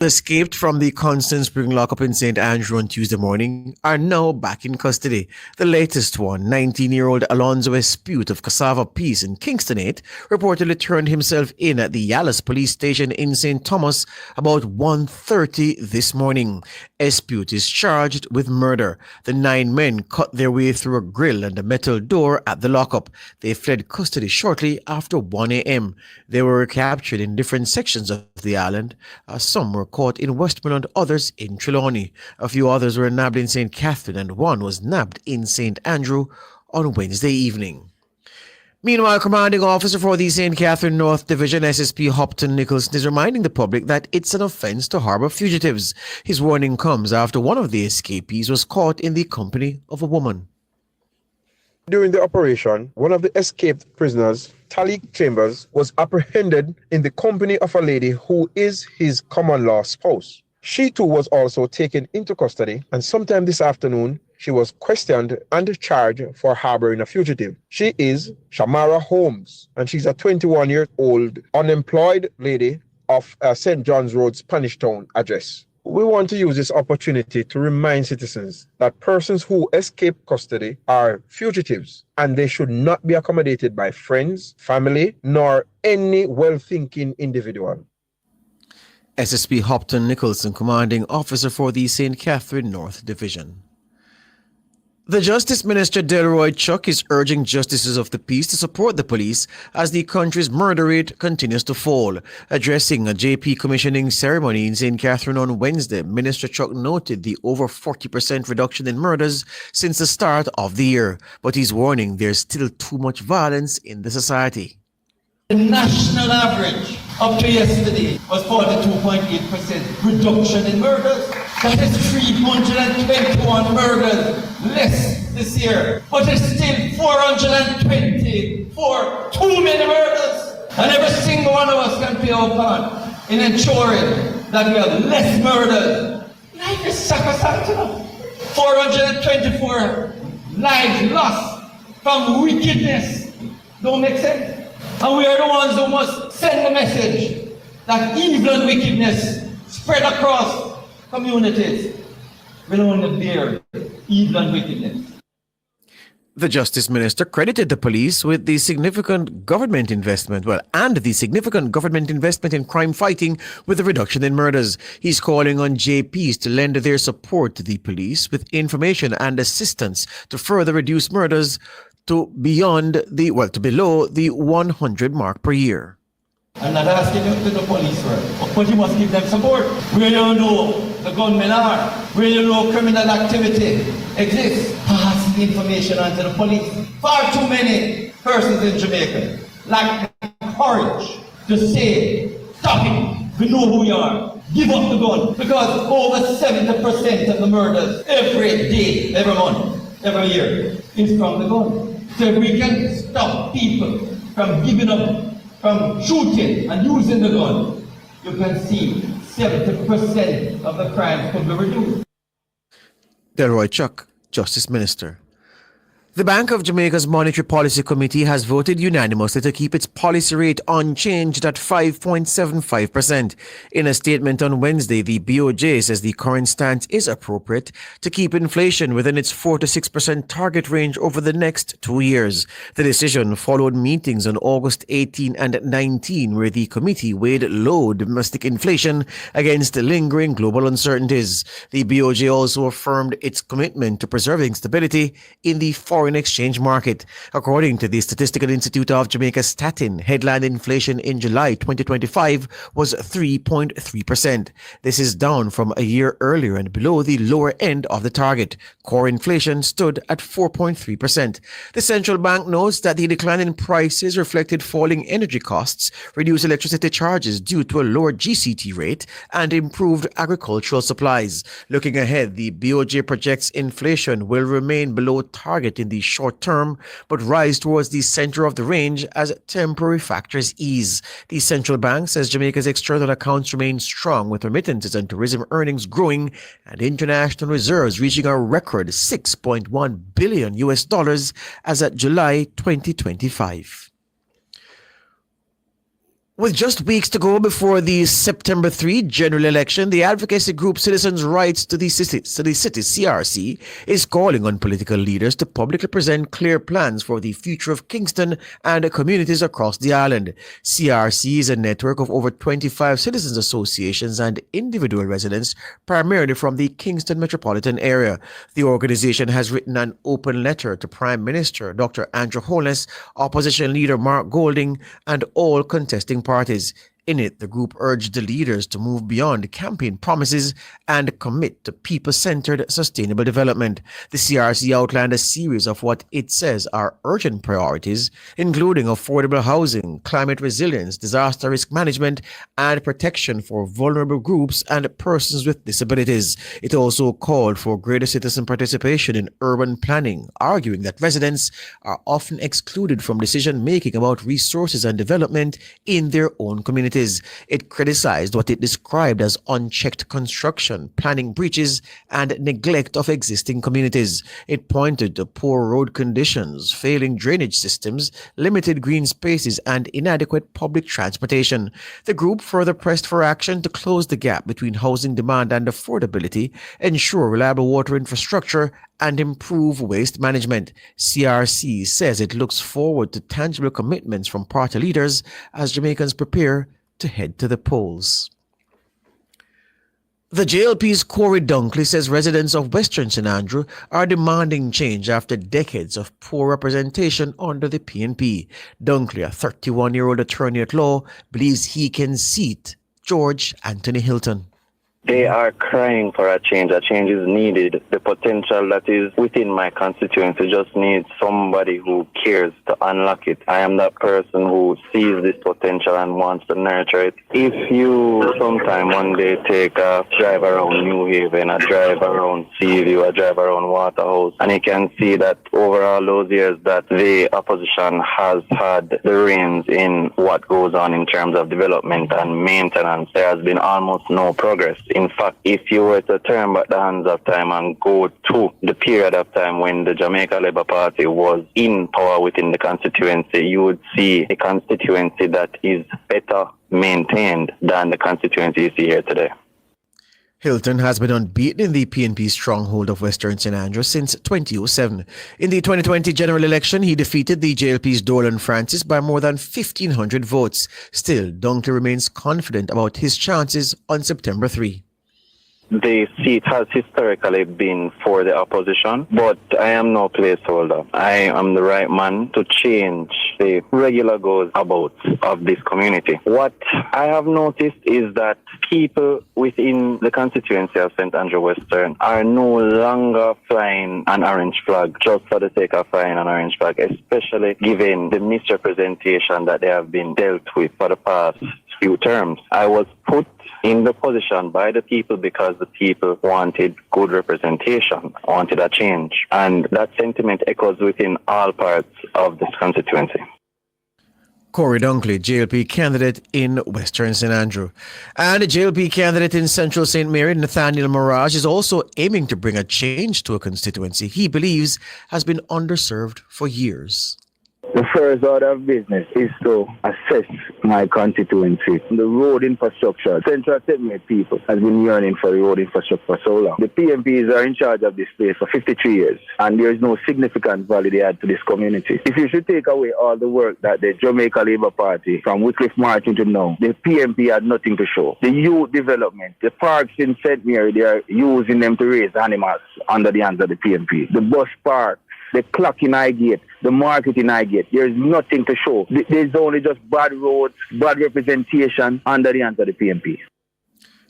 Escaped from the Constant Spring lockup in St. Andrew on Tuesday morning are now back in custody. The latest one, 19-year-old Alonzo Espute of Cassava Peace in Kingston 8, reportedly turned himself in at the Yallis police station in St. Thomas about 1:30 this morning. Espute is charged with murder. The 9 men cut their way through a grill and a metal door at the lockup. They fled custody shortly after 1 a.m. They were captured in different sections of the island. Some were caught in Westmoreland, others in Trelawney. A few others were nabbed in St. Catherine, and one was nabbed in St. Andrew on Wednesday evening. Meanwhile, commanding officer for the St. Catherine North Division, SSP Hopton Nicholson, is reminding the public that it's an offence to harbour fugitives. His warning comes after one of the escapees was caught in the company of a woman. During the operation, one of the escaped prisoners, Talik Chambers, was apprehended in the company of a lady who is his common-law spouse. She too was also taken into custody, and sometime this afternoon, she was questioned and charged for harboring a fugitive. She is Shamara Holmes, and she's a 21-year-old unemployed lady of St. John's Road, Spanish Town address. We want to use this opportunity to remind citizens that persons who escape custody are fugitives, and they should not be accommodated by friends, family, nor any well-thinking individual. SSP Hopton Nicholson, commanding officer for the St. Catherine North Division. The Justice Minister Delroy Chuck is urging justices of the peace to support the police as the country's murder rate continues to fall. Addressing a JP commissioning ceremony in St. Catherine on Wednesday, Minister Chuck noted the over 40% reduction in murders since the start of the year, but he's warning there's still too much violence in the society. The national average up to yesterday was 42.8% reduction in murders. That is 321 murders less this year, but it's still 424 too many murders. And every single one of us can play our part in ensuring that we have less murders. Life is sacrosanct enough. 424 lives lost from wickedness. Don't make sense. And we are the ones who must send the message that evil and wickedness spread across communities will only bear evil and wickedness. The Justice Minister credited the police with the significant government investment, in crime fighting with the reduction in murders. He's calling on JPs to lend their support to the police with information and assistance to further reduce murders to below the 100 mark per year. I'm not asking you to do police work, but you must give them support. Where you know the gunmen are, where you know criminal activity exists, pass the information on to the police. Far too many persons in Jamaica lack the courage to say, stop it, we know who you are, give up the gun, because over 70% of the murders every day, every month, every year is from the gun. So if we can stop people from giving up, from shooting and using the gun, you can see 70% of the crimes could be reduced. Delroy Chuck, Justice Minister. The Bank of Jamaica's Monetary Policy Committee has voted unanimously to keep its policy rate unchanged at 5.75%. In a statement on Wednesday, the BOJ says the current stance is appropriate to keep inflation within its 4 to 6% target range over the next 2 years. The decision followed meetings on August 18 and 19, where the committee weighed low domestic inflation against lingering global uncertainties. The BOJ also affirmed its commitment to preserving stability in the foreign exchange market. According to the Statistical Institute of Jamaica Statin, headline inflation in July 2025 was 3.3%. This is down from a year earlier and below the lower end of the target. Core inflation stood at 4.3%. The central bank notes that the decline in prices reflected falling energy costs, reduced electricity charges due to a lower GCT rate, and improved agricultural supplies. Looking ahead, the BOJ projects inflation will remain below target in the short term, but rise towards the center of the range as temporary factors ease. The central bank says Jamaica's external accounts remain strong, with remittances and tourism earnings growing and international reserves reaching a record $6.1 billion as at July 2025. With just weeks to go before the September 3 general election, the advocacy group Citizens' Rights to the City, CRC, is calling on political leaders to publicly present clear plans for the future of Kingston and communities across the island. CRC is a network of over 25 citizens associations and individual residents, primarily from the Kingston metropolitan area. The organization has written an open letter to Prime Minister Dr. Andrew Holness, Opposition Leader Mark Golding, and all contesting parties. In it, the group urged the leaders to move beyond campaign promises and commit to people-centered sustainable development. The CRC outlined a series of what it says are urgent priorities, including affordable housing, climate resilience, disaster risk management, and protection for vulnerable groups and persons with disabilities. It also called for greater citizen participation in urban planning, arguing that residents are often excluded from decision-making about resources and development in their own communities. It criticized what it described as unchecked construction, planning breaches, and neglect of existing communities. It pointed to poor road conditions, failing drainage systems, limited green spaces, and inadequate public transportation. The group further pressed for action to close the gap between housing demand and affordability, ensure reliable water infrastructure, and improve waste management. CRC says it looks forward to tangible commitments from party leaders as Jamaicans prepare to head to the polls. The JLP's Corey Dunkley says residents of Western St. Andrew are demanding change after decades of poor representation under the PNP. Dunkley, a 31-year-old attorney at law, believes he can seat George Anthony Hilton. They are crying for a change. A change is needed. The potential that is within my constituency just needs somebody who cares to unlock it. I am that person who sees this potential and wants to nurture it. If you sometime one day take a drive around New Haven, a drive around Seaview, a drive around Waterhouse, and you can see that over all those years that the opposition has had the reins in what goes on in terms of development and maintenance, there has been almost no progress. In fact, if you were to turn back the hands of time and go to the period of time when the Jamaica Labour Party was in power within the constituency, you would see a constituency that is better maintained than the constituency you see here today. Hilton has been unbeaten in the PNP stronghold of Western St. Andrew since 2007. In the 2020 general election, he defeated the JLP's Dolan Francis by more than 1,500 votes. Still, Dunkley remains confident about his chances on September 3. The seat has historically been for the opposition, but I am no placeholder. I am the right man to change the regular goes about of this community. What I have noticed is that people within the constituency of St. Andrew Western are no longer flying an orange flag just for the sake of flying an orange flag, especially given the misrepresentation that they have been dealt with for the past few terms. I was put in the position by the people because the people wanted good representation, wanted a change. And that sentiment echoes within all parts of this constituency. Corey Dunkley, JLP candidate in Western St. Andrew. And a JLP candidate in Central St. Mary, Nathaniel Mirage, is also aiming to bring a change to a constituency he believes has been underserved for years. The first order of business is to assess my constituency. The road infrastructure, Central St. Mary people has been yearning for the road infrastructure for so long. The PMPs are in charge of this place for 53 years, and there is no significant value they add to this community. If you should take away all the work that the Jamaica Labour Party, from Wycliffe Martin to now, the PMP had nothing to show. The youth development, the parks in St. Mary, they are using them to raise animals under the hands of the PMP. The bus park, the clock in Highgate, the market in Highgate, there's nothing to show. There's only just bad roads, bad representation under the hands of the PMP.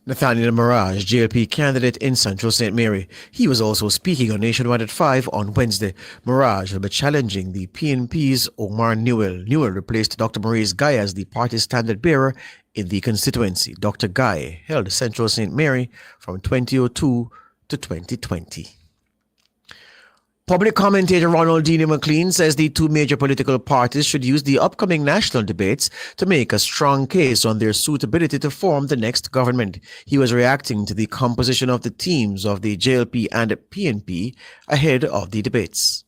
Nathaniel Mirage, JLP candidate in Central St. Mary. He was also speaking on Nationwide at 5 on Wednesday. Mirage will be challenging the PNP's Omar Newell. Newell replaced Dr. Maurice Guy as the party's standard bearer in the constituency. Dr. Guy held Central St. Mary from 2002 to 2020. Public commentator Ronald Dini McLean says the two major political parties should use the upcoming national debates to make a strong case on their suitability to form the next government. He was reacting to the composition of the teams of the JLP and PNP ahead of the debates.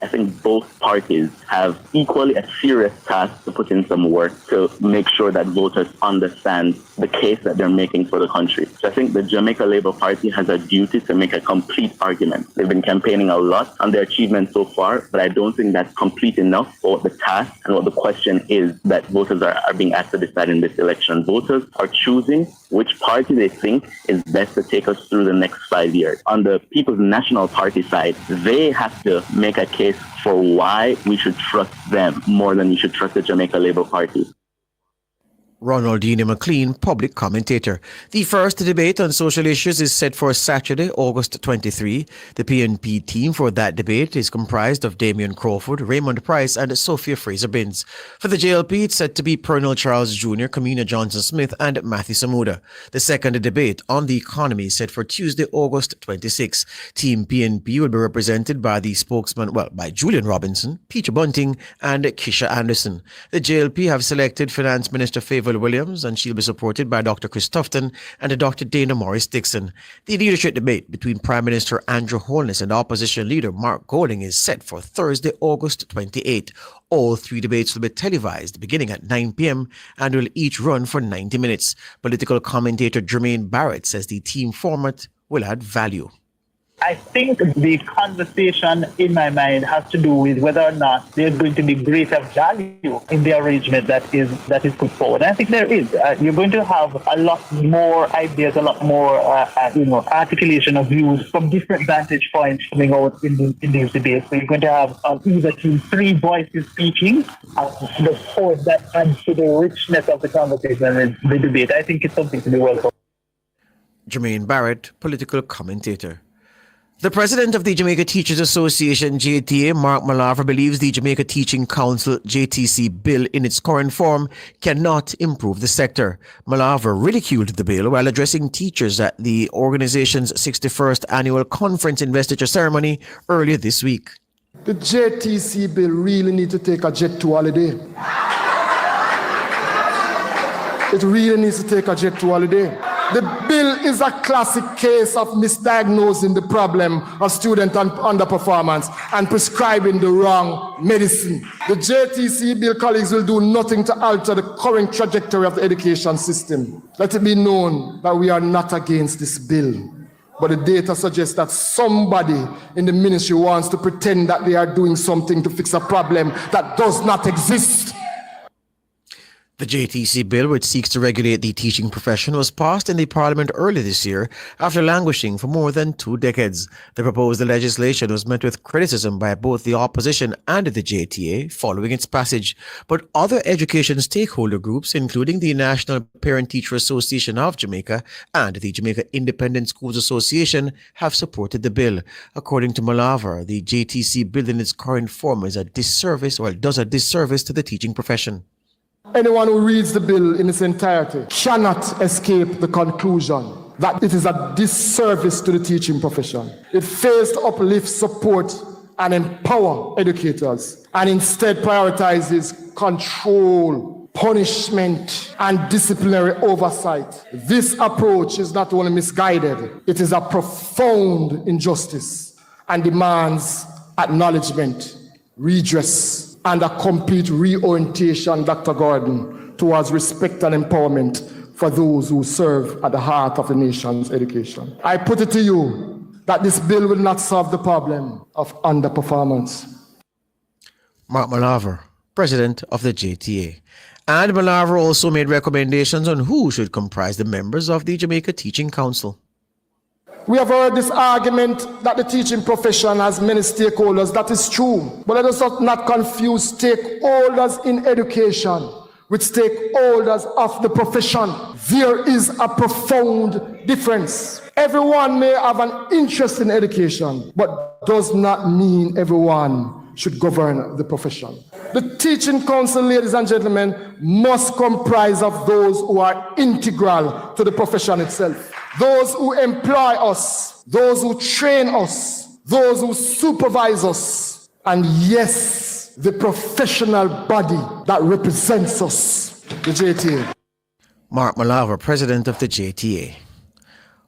I think both parties have equally a serious task to put in some work to make sure that voters understand the case that they're making for the country. So I think the Jamaica Labour Party has a duty to make a complete argument. They've been campaigning a lot on their achievements so far, but I don't think that's complete enough for what the task and what the question is that voters are being asked to decide in this election. Voters are choosing which party they think is best to take us through the next 5 years. On the People's National Party side, they have to make a case for why we should trust them more than we should trust the Jamaica Labour Party. Ronaldina McLean, public commentator. The first debate on social issues is set for Saturday, August 23. The PNP team for that debate is comprised of Damian Crawford, Raymond Price, and Sophia Fraser-Binns. For the JLP, it's set to be Pernell Charles Jr., Kamina Johnson-Smith, and Matthew Samuda. The second debate on the economy is set for Tuesday, August 26. Team PNP will be represented by the spokesman, by Julian Robinson, Peter Bunting, and Kisha Anderson. The JLP have selected Finance Minister Favour Williams, and she'll be supported by Dr. Chris Tufton and Dr. Dana Morris-Dixon. The leadership debate between Prime Minister Andrew Holness and opposition leader Mark Golding is set for Thursday, August 28. All three debates will be televised beginning at 9 p.m. and will each run for 90 minutes. Political commentator Jermaine Barrett says the team format will add value. I think the conversation in my mind has to do with whether or not there's going to be greater value in the arrangement that is put forward. And I think there is. You're going to have a lot more ideas, a lot more articulation of views from different vantage points coming out in these debates. So you're going to have either three voices speaking. The fourth that adds to the richness of the conversation and the debate. I think it's something to be welcome. Jermaine Barrett, political commentator. The president of the Jamaica Teachers Association, JTA, Mark Malaver, believes the Jamaica Teaching Council, JTC, bill in its current form cannot improve the sector. Malaver ridiculed the bill while addressing teachers at the organization's 61st annual conference investiture ceremony earlier this week. The JTC bill really needs to take a jet to holiday. It really needs to take a jet to holiday. The bill is a classic case of misdiagnosing the problem of student underperformance and prescribing the wrong medicine. The JTC bill, colleagues, will do nothing to alter the current trajectory of the education system. Let it be known that we are not against this bill. But the data suggests that somebody in the ministry wants to pretend that they are doing something to fix a problem that does not exist. The JTC bill, which seeks to regulate the teaching profession, was passed in the Parliament early this year after languishing for more than 2 decades. The proposed legislation was met with criticism by both the opposition and the JTA following its passage. But other education stakeholder groups, including the National Parent-Teacher Association of Jamaica and the Jamaica Independent Schools Association, have supported the bill. According to Malaver, the JTC bill in its current form is a disservice, or does a disservice to the teaching profession. Anyone who reads the bill in its entirety cannot escape the conclusion that it is a disservice to the teaching profession. It fails to uplift, support, and empower educators, and instead prioritizes control, punishment, and disciplinary oversight. This approach is not only misguided, it is a profound injustice and demands acknowledgement, redress, and a complete reorientation, Dr. Gordon, towards respect and empowerment for those who serve at the heart of the nation's education. I put it to you that this bill will not solve the problem of underperformance. Mark Malaver, president of the JTA. And Malaver also made recommendations on who should comprise the members of the Jamaica Teaching Council. We have heard this argument that the teaching profession has many stakeholders. That is true. But let us not confuse stakeholders in education with stakeholders of the profession. There is a profound difference. Everyone may have an interest in education, but does not mean everyone should govern the profession. The teaching council, ladies and gentlemen, must comprise of those who are integral to the profession itself. Those who employ us, those who train us, those who supervise us, and yes, the professional body that represents us, the JTA. Mark Malaver, president of the JTA.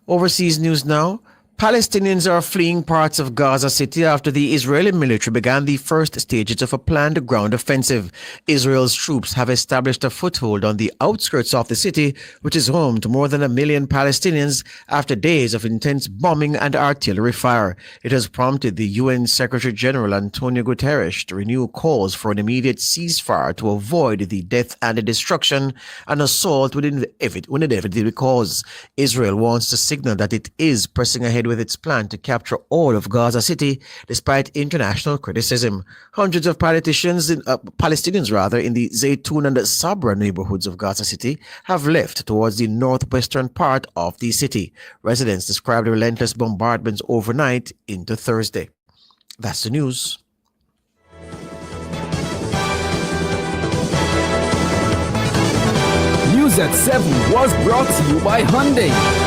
Overseas news now. Palestinians are fleeing parts of Gaza City after the Israeli military began the first stages of a planned ground offensive. Israel's troops have established a foothold on the outskirts of the city, which is home to more than 1 million Palestinians, after days of intense bombing and artillery fire. It has prompted the UN Secretary General Antonio Guterres to renew calls for an immediate ceasefire to avoid the death and the destruction and assault would inevitably cause. Israel wants to signal that it is pressing ahead with its plan to capture all of Gaza City, despite international criticism. Hundreds of Palestinians in the Zaytun and Sabra neighborhoods of Gaza City have left towards the northwestern part of the city. Residents described the relentless bombardments overnight into Thursday. That's the news. News at 7 was brought to you by Hyundai.